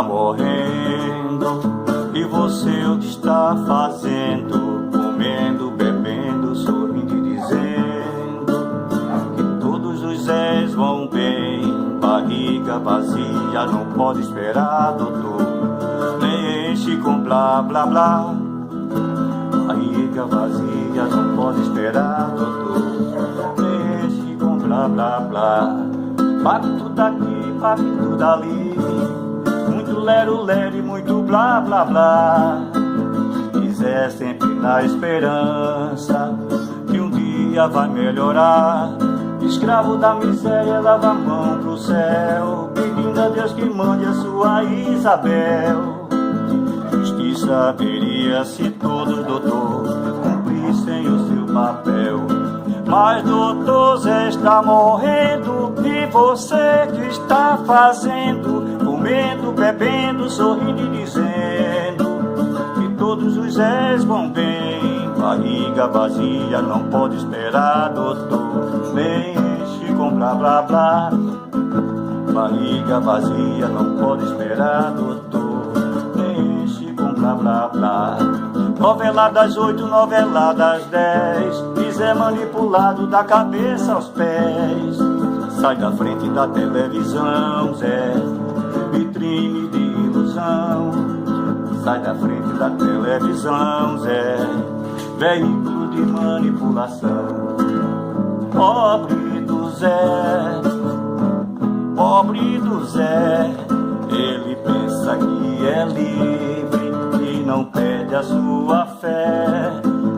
está morrendo. E você o que está fazendo? Comendo, bebendo, sorrindo e dizendo que todos os Zés vão bem. Barriga vazia, não pode esperar, doutor. Nem enche com blá blá blá. Barriga vazia, não pode esperar, doutor. Nem enche com blá blá blá. Pague tudo aqui, pague tudo ali. Muito lero-lero e muito blá blá blá. Quiser sempre na esperança que um dia vai melhorar. Escravo da miséria, lava a mão pro céu, pedindo a Deus que mande a sua Isabel. Justiça haveria se todos, doutor, cumprissem o seu papel. Mas doutor Zé está morrendo. E você que está fazendo? Comendo, bebendo, sorrindo e dizendo que todos os Zés vão bem. Barriga vazia, não pode esperar, doutor. Nem enche com blá blá blá. Barriga vazia, não pode esperar, doutor. Nem enche com blá blá blá. Novela das 8, novela das 10. Zé manipulado da cabeça aos pés. Sai da frente da televisão, Zé, vitrine de ilusão. Sai da frente da televisão, Zé, veículo de manipulação. Pobre do Zé, pobre do Zé, ele pensa que é livre e não perde a sua fé.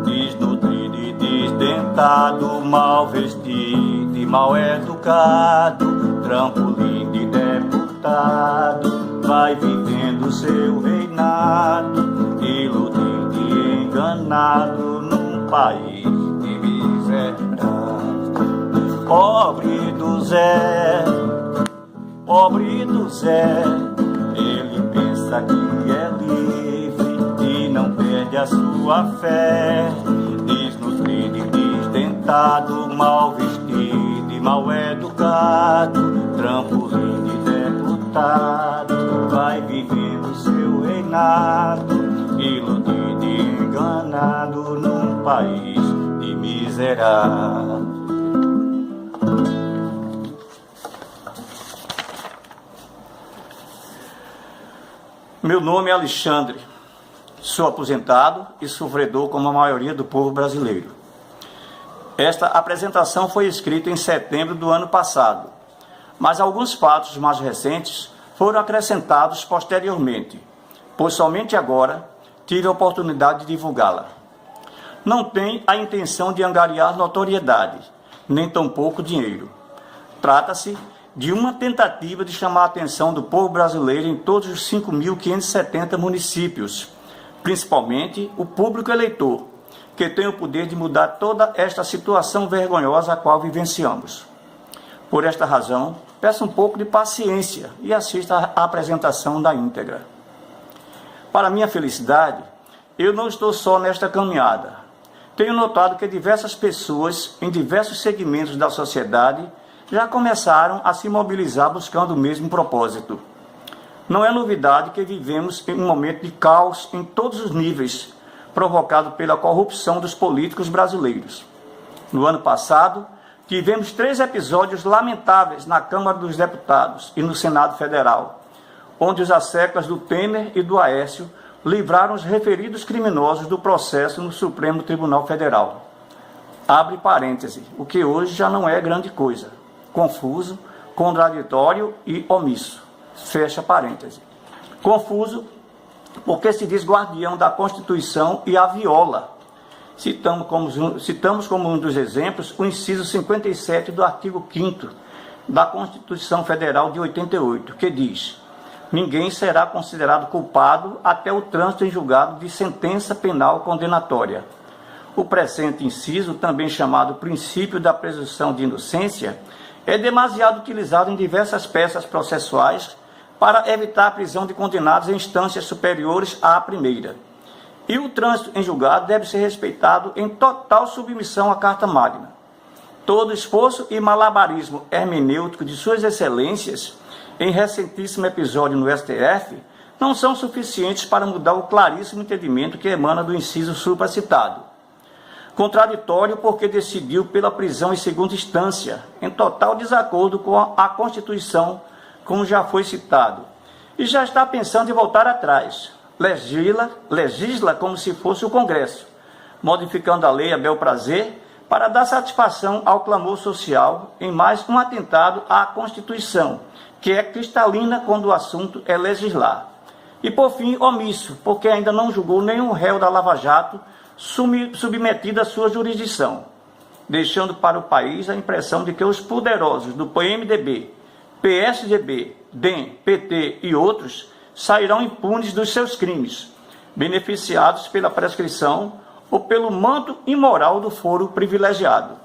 Desnutrido e desdentado, mal vestido e mal educado, trampolim de deputado, vai vivendo seu reinado, iludido e enganado num país de miseráveis. Pobre do Zé, pobre do Zé, ele pensa que é livre e não perde a sua fé. Desnutrido e desdentado, mal vestido e mal educado, trampolim de deputado, vai vivendo seu reinado, iludido e enganado num país de miseráveis. Meu nome é Alexandre, sou aposentado e sofredor como a maioria do povo brasileiro. Esta apresentação foi escrita em setembro do ano passado, mas alguns fatos mais recentes foram acrescentados posteriormente, pois somente agora tive a oportunidade de divulgá-la. Não tem a intenção de angariar notoriedade, nem tampouco dinheiro. Trata-se de uma tentativa de chamar a atenção do povo brasileiro em todos os 5.570 municípios, principalmente o público eleitor, que tem o poder de mudar toda esta situação vergonhosa a qual vivenciamos. Por esta razão, peço um pouco de paciência e assista à apresentação da íntegra. Para minha felicidade, eu não estou só nesta caminhada. Tenho notado que diversas pessoas, em diversos segmentos da sociedade, já começaram a se mobilizar buscando o mesmo propósito. Não é novidade que vivemos em um momento de caos em todos os níveis, provocado pela corrupção dos políticos brasileiros. No ano passado, tivemos 3 episódios lamentáveis na Câmara dos Deputados e no Senado Federal, onde os asseclas do Temer e do Aécio livraram os referidos criminosos do processo no Supremo Tribunal Federal. Abre parêntese, o que hoje já não é grande coisa. Confuso, contraditório e omisso. Fecha parêntese. Confuso porque se diz guardião da Constituição e a viola. Citamos como um dos exemplos o inciso 57 do artigo 5º da Constituição Federal de 88, que diz: ninguém será considerado culpado até o trânsito em julgado de sentença penal condenatória. O presente inciso, também chamado princípio da presunção de inocência, é demasiado utilizado em diversas peças processuais para evitar a prisão de condenados em instâncias superiores à primeira. E o trânsito em julgado deve ser respeitado em total submissão à Carta Magna. Todo esforço e malabarismo hermenêutico de suas excelências, em recentíssimo episódio no STF, não são suficientes para mudar o claríssimo entendimento que emana do inciso supracitado. Contraditório porque decidiu pela prisão em segunda instância, em total desacordo com a Constituição, como já foi citado, e já está pensando em voltar atrás. Legisla como se fosse o Congresso, modificando a lei a bel prazer para dar satisfação ao clamor social em mais um atentado à Constituição, que é cristalina quando o assunto é legislar. E por fim, omisso, porque ainda não julgou nenhum réu da Lava Jato submetido à sua jurisdição, deixando para o país a impressão de que os poderosos do PMDB, PSDB, DEM, PT e outros sairão impunes dos seus crimes, beneficiados pela prescrição ou pelo manto imoral do foro privilegiado.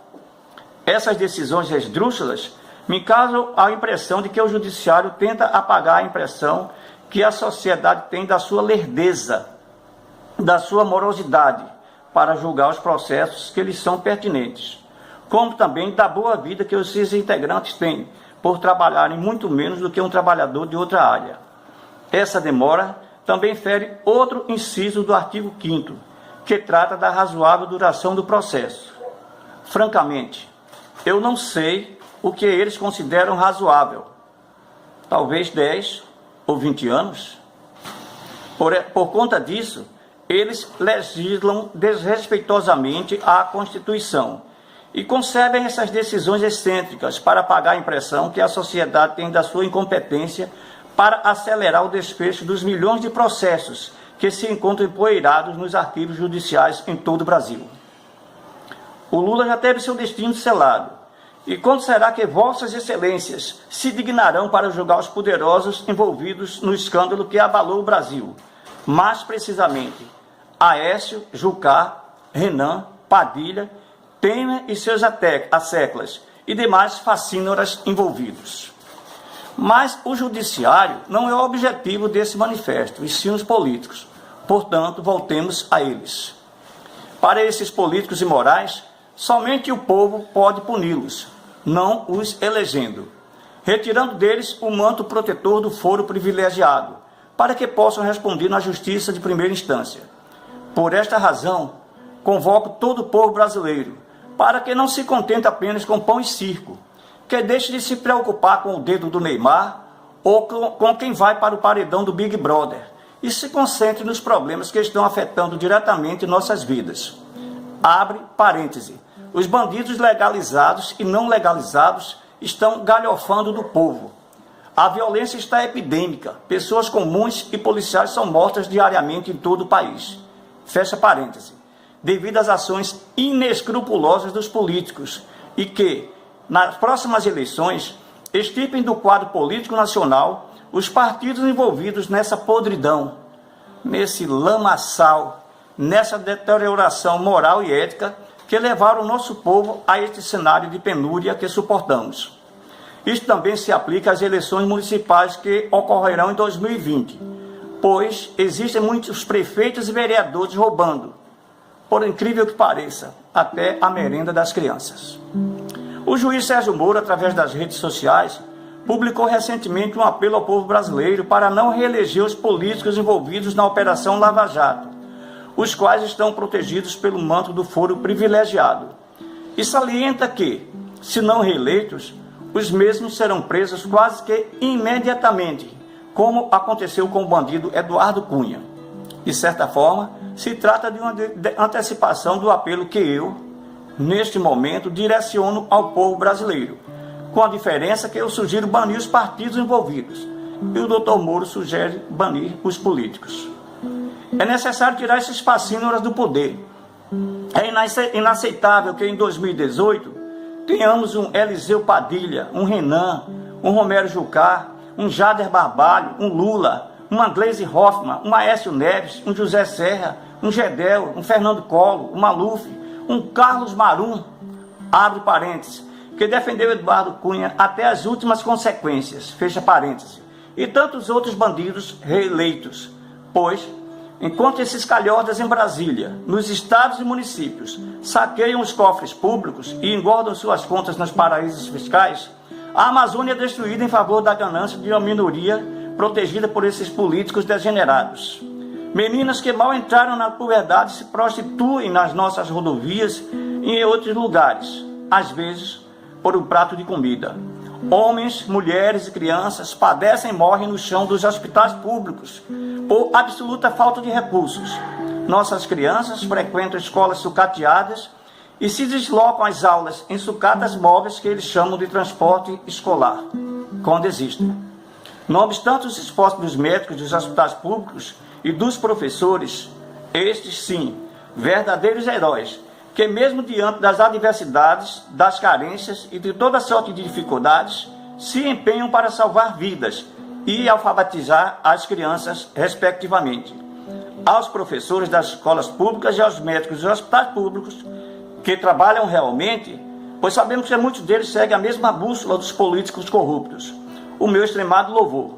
Essas decisões esdrúxulas me causam a impressão de que o judiciário tenta apagar a impressão que a sociedade tem da sua lerdeza, da sua morosidade, para julgar os processos que lhes são pertinentes, como também da boa vida que os seus integrantes têm, por trabalharem muito menos do que um trabalhador de outra área. Essa demora também fere outro inciso do artigo 5º, que trata da razoável duração do processo. Francamente, eu não sei o que eles consideram razoável. Talvez 10 ou 20 anos. Por conta disso, eles legislam desrespeitosamente a Constituição e concebem essas decisões excêntricas para apagar a impressão que a sociedade tem da sua incompetência para acelerar o desfecho dos milhões de processos que se encontram empoeirados nos arquivos judiciais em todo o Brasil. O Lula já teve seu destino selado. E quando será que vossas excelências se dignarão para julgar os poderosos envolvidos no escândalo que abalou o Brasil? Mais precisamente, Aécio, Jucá, Renan, Padilha, Temer e seus asseclas e demais facínoras envolvidos. Mas o judiciário não é o objetivo desse manifesto, e sim os políticos. Portanto, voltemos a eles. Para esses políticos imorais, somente o povo pode puni-los, não os elegendo, retirando deles o manto protetor do foro privilegiado, para que possam responder na justiça de primeira instância. Por esta razão, convoco todo o povo brasileiro, para que não se contente apenas com pão e circo, que deixe de se preocupar com o dedo do Neymar ou com quem vai para o paredão do Big Brother e se concentre nos problemas que estão afetando diretamente nossas vidas. Abre parêntese. Os bandidos legalizados e não legalizados estão galhofando do povo. A violência está epidêmica. Pessoas comuns e policiais são mortas diariamente em todo o país. Fecha parêntese. Devido às ações inescrupulosas dos políticos e que, nas próximas eleições, extirpem do quadro político nacional os partidos envolvidos nessa podridão, nesse lamaçal, nessa deterioração moral e ética que levaram o nosso povo a este cenário de penúria que suportamos. Isso também se aplica às eleições municipais que ocorrerão em 2020, pois existem muitos prefeitos e vereadores roubando, por incrível que pareça, até a merenda das crianças. O juiz Sérgio Moro, através das redes sociais, publicou recentemente um apelo ao povo brasileiro para não reeleger os políticos envolvidos na Operação Lava Jato, os quais estão protegidos pelo manto do foro privilegiado. E salienta que, se não reeleitos, os mesmos serão presos quase que imediatamente, como aconteceu com o bandido Eduardo Cunha. De certa forma, se trata de uma antecipação do apelo que eu, neste momento, direciono ao povo brasileiro, com a diferença que eu sugiro banir os partidos envolvidos e o Dr. Moro sugere banir os políticos. É necessário tirar esses facínoras do poder. É inaceitável que em 2018 tenhamos um Eliseu Padilha, um Renan, um Romero Jucá, um Jader Barbalho, um Lula, uma Gleisi Hoffmann, um Aécio Neves, um José Serra, um Gedel, um Fernando Collor, um Maluf, um Carlos Marum, abre parênteses, que defendeu Eduardo Cunha até as últimas consequências, fecha parênteses, e tantos outros bandidos reeleitos, pois, enquanto esses calhordas em Brasília, nos estados e municípios, saqueiam os cofres públicos e engordam suas contas nos paraísos fiscais, a Amazônia é destruída em favor da ganância de uma minoria protegida por esses políticos degenerados. Meninas que mal entraram na puberdade se prostituem nas nossas rodovias e em outros lugares, às vezes por um prato de comida. Homens, mulheres e crianças padecem e morrem no chão dos hospitais públicos por absoluta falta de recursos. Nossas crianças frequentam escolas sucateadas e se deslocam às aulas em sucatas móveis que eles chamam de transporte escolar, quando existem. Não obstante os esforços dos médicos dos hospitais públicos e dos professores, estes sim, verdadeiros heróis, que mesmo diante das adversidades, das carências e de toda sorte de dificuldades, se empenham para salvar vidas e alfabetizar as crianças, respectivamente. Aos professores das escolas públicas e aos médicos dos hospitais públicos, que trabalham realmente, pois sabemos que muitos deles seguem a mesma bússola dos políticos corruptos. O meu extremado louvor.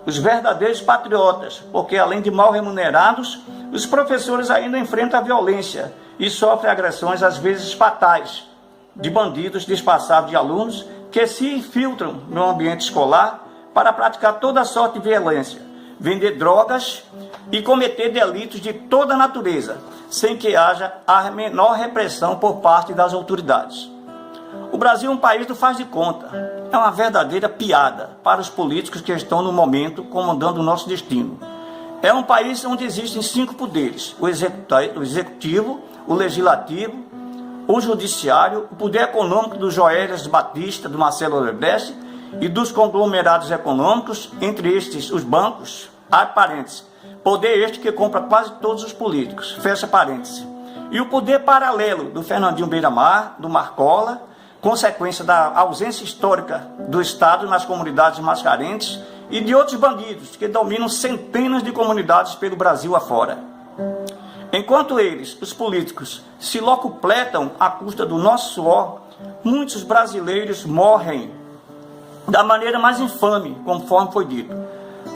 Os verdadeiros patriotas, porque além de mal remunerados, os professores ainda enfrentam a violência e sofrem agressões às vezes fatais de bandidos disfarçados de alunos que se infiltram no ambiente escolar para praticar toda sorte de violência, vender drogas e cometer delitos de toda natureza, sem que haja a menor repressão por parte das autoridades. O Brasil é um país do faz de conta. É uma verdadeira piada para os políticos que estão no momento comandando o nosso destino. É um país onde existem 5 poderes: o executivo, o legislativo, o judiciário, o poder econômico do Joelas Batista, do Marcelo Odebrecht e dos conglomerados econômicos, entre estes os bancos, abre parênteses, poder este que compra quase todos os políticos, fecha parênteses. E o poder paralelo do Fernandinho Beiramar, do Marcola, consequência da ausência histórica do Estado nas comunidades mais carentes e de outros bandidos que dominam centenas de comunidades pelo Brasil afora. Enquanto eles, os políticos, se locupletam à custa do nosso suor, muitos brasileiros morrem da maneira mais infame, conforme foi dito.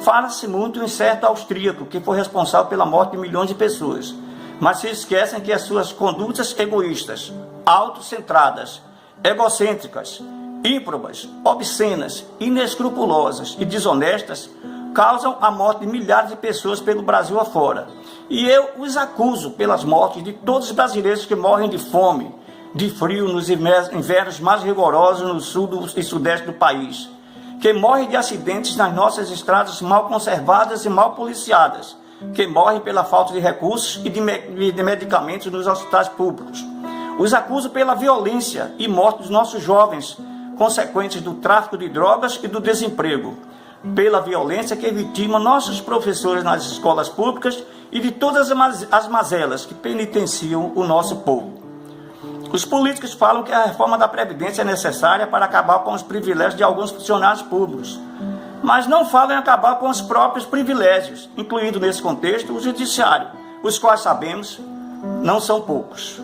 Fala-se muito em certo austríaco que foi responsável pela morte de milhões de pessoas, mas se esquecem que as suas condutas egoístas, autocentradas, egocêntricas, ímprobas, obscenas, inescrupulosas e desonestas causam a morte de milhares de pessoas pelo Brasil afora. E eu os acuso pelas mortes de todos os brasileiros que morrem de fome, de frio nos invernos mais rigorosos no sul e sudeste do país, que morrem de acidentes nas nossas estradas mal conservadas e mal policiadas, que morrem pela falta de recursos e de medicamentos nos hospitais públicos. Os acuso pela violência e morte dos nossos jovens, consequentes do tráfico de drogas e do desemprego, pela violência que vitimam nossos professores nas escolas públicas e de todas as mazelas que penitenciam o nosso povo. Os políticos falam que a reforma da Previdência é necessária para acabar com os privilégios de alguns funcionários públicos, mas não falam em acabar com os próprios privilégios, incluindo nesse contexto o judiciário, os quais sabemos não são poucos.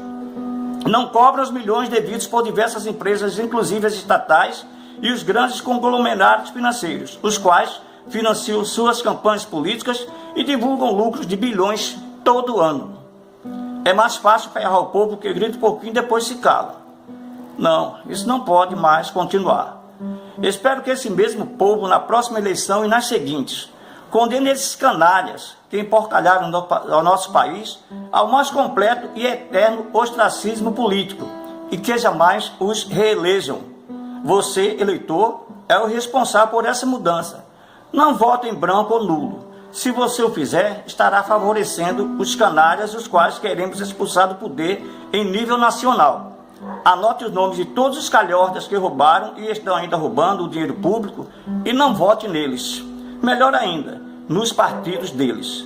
Não cobram os milhões devidos por diversas empresas, inclusive as estatais, e os grandes conglomerados financeiros, os quais financiam suas campanhas políticas e divulgam lucros de bilhões todo ano. É mais fácil ferrar o povo que grita um pouquinho e depois se cala. Não, isso não pode mais continuar. Espero que esse mesmo povo, na próxima eleição e nas seguintes, condene esses canalhas que emporcalharam o nosso país ao mais completo e eterno ostracismo político e que jamais os reelejam. Você, eleitor, é o responsável por essa mudança. Não vote em branco ou nulo. Se você o fizer, estará favorecendo os canalhas, os quais queremos expulsar do poder em nível nacional. Anote os nomes de todos os calhordas que roubaram e estão ainda roubando o dinheiro público e não vote neles. Melhor ainda, nos partidos deles.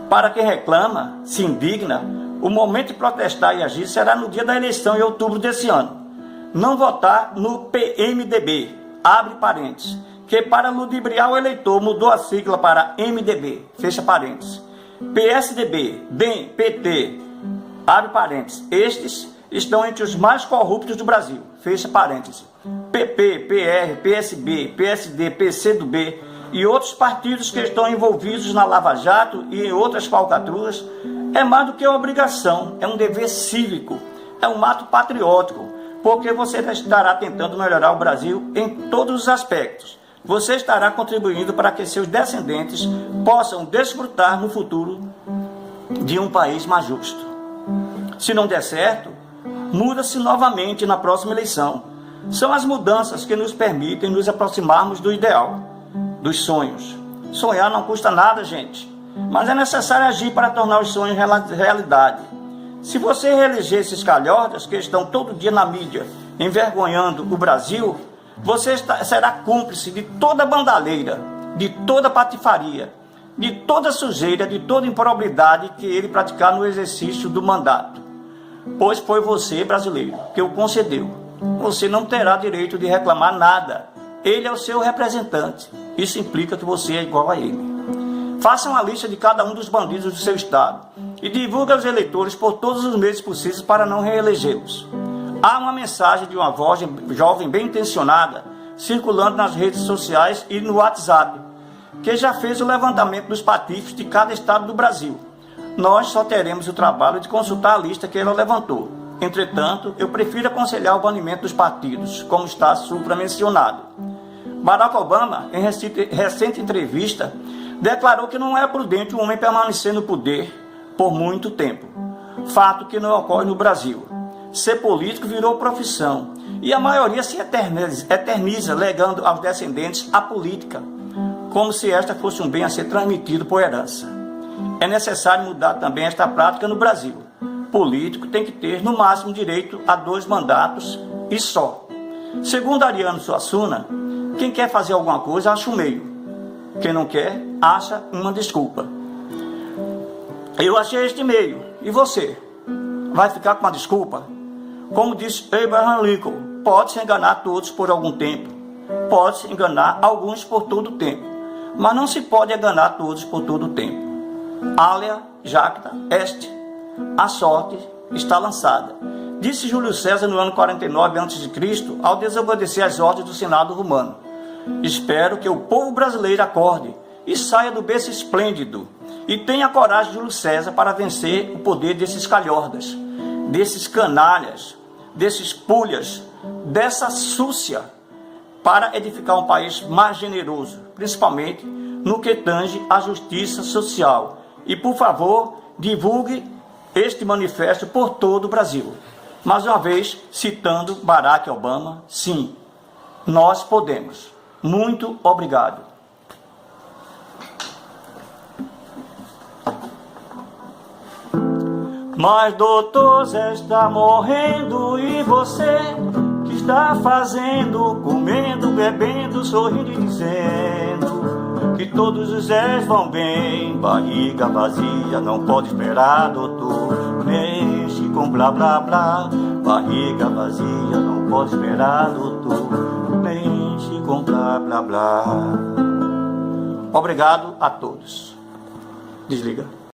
Para quem reclama, se indigna, o momento de protestar e agir será no dia da eleição em outubro desse ano. Não votar no PMDB, abre parênteses, que para ludibriar o eleitor mudou a sigla para MDB, fecha parênteses. PSDB, DEM, PT, abre parênteses, estes estão entre os mais corruptos do Brasil, fecha parênteses. PP, PR, PSB, PSD, PCdoB e outros partidos que estão envolvidos na Lava Jato e em outras falcatruas, é mais do que uma obrigação, é um dever cívico, é um ato patriótico, porque você estará tentando melhorar o Brasil em todos os aspectos, você estará contribuindo para que seus descendentes possam desfrutar no futuro de um país mais justo. Se não der certo, muda-se novamente na próxima eleição. São as mudanças que nos permitem nos aproximarmos do ideal, dos sonhos. Sonhar não custa nada, gente, mas é necessário agir para tornar os sonhos realidade. Se você reeleger esses calhordas que estão todo dia na mídia envergonhando o Brasil, você será cúmplice de toda bandalheira, de toda patifaria, de toda sujeira, de toda improbidade que ele praticar no exercício do mandato. Pois foi você, brasileiro, que o concedeu. Você não terá direito de reclamar nada. Ele é o seu representante. Isso implica que você é igual a ele. Faça uma lista de cada um dos bandidos do seu estado e divulgue aos eleitores por todos os meios possíveis para não reelegê-los. Há uma mensagem de uma voz jovem bem intencionada circulando nas redes sociais e no WhatsApp, que já fez o levantamento dos patifes de cada estado do Brasil. Nós só teremos o trabalho de consultar a lista que ela levantou. Entretanto, eu prefiro aconselhar o banimento dos partidos, como está supramencionado. Barack Obama, em recente entrevista, declarou que não é prudente o homem permanecer no poder por muito tempo. Fato que não ocorre no Brasil. Ser político virou profissão e a maioria se eterniza legando aos descendentes a política, como se esta fosse um bem a ser transmitido por herança. É necessário mudar também esta prática no Brasil. Político tem que ter, no máximo, direito a 2 mandatos e só. Segundo Ariano Suassuna, quem quer fazer alguma coisa acha um meio. Quem não quer, acha uma desculpa. Eu achei este meio. E você? Vai ficar com uma desculpa? Como disse Abraham Lincoln, pode-se enganar todos por algum tempo. Pode-se enganar alguns por todo o tempo. Mas não se pode enganar todos por todo o tempo. Alia jacta est. A sorte está lançada. Disse Júlio César no ano 49 a.C., ao desobedecer às ordens do Senado romano. Espero que o povo brasileiro acorde e saia do berço esplêndido e tenha a coragem de Júlio César para vencer o poder desses calhordas, desses canalhas, desses pulhas, dessa súcia, para edificar um país mais generoso, principalmente no que tange à justiça social. E, por favor, divulgue este manifesto por todo o Brasil. Mais uma vez, citando Barack Obama, sim, nós podemos. Muito obrigado. Mas doutor Zé está morrendo e você que está fazendo, comendo, bebendo, sorrindo e dizendo que todos os Zés vão bem, barriga vazia, não pode esperar, doutor, mexe com blá blá blá, barriga vazia, não pode esperar, doutor, mexe com blá blá blá. Obrigado a todos. Desliga.